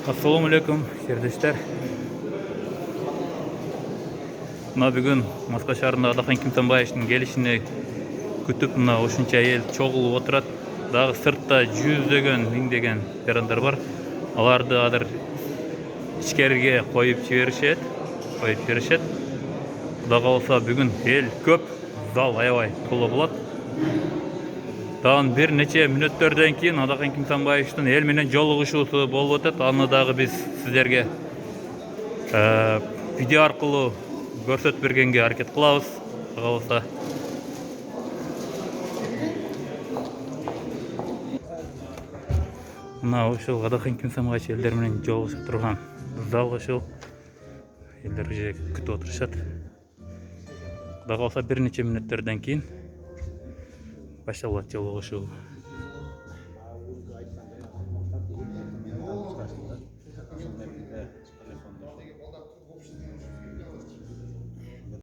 Assalamu alaikum kardeşler. Mına bugün Moskva şahrında Adaхан Kimsanбаевичтің gelişini kütüp mına oşunça el çoğulup oturat. Dağı sırtta yüздөгөн, миңдеген veranдар бар. Аларды адыр içkeriге koyup жиберишет. Құда қаласа бүгін ел көп, зал аябай толы болады. Дагы bir нече мүнөттөрдөн кийин Adaхан Kimsanбаевичтің эл менен жолугушуусу болуп өтөт. Аны дагы биз сиздерге видео аркылуу көрсөтүп бергенге аракет кылабыз. Құда қаласа мына ушул Adaхан Kimsanбаевич элдер менен жолугушуп турган зал ушул элдер уже күтүп отурушат. Құда қаласа bir нече мүнөттөрдөн кийин башталат жолугушуу.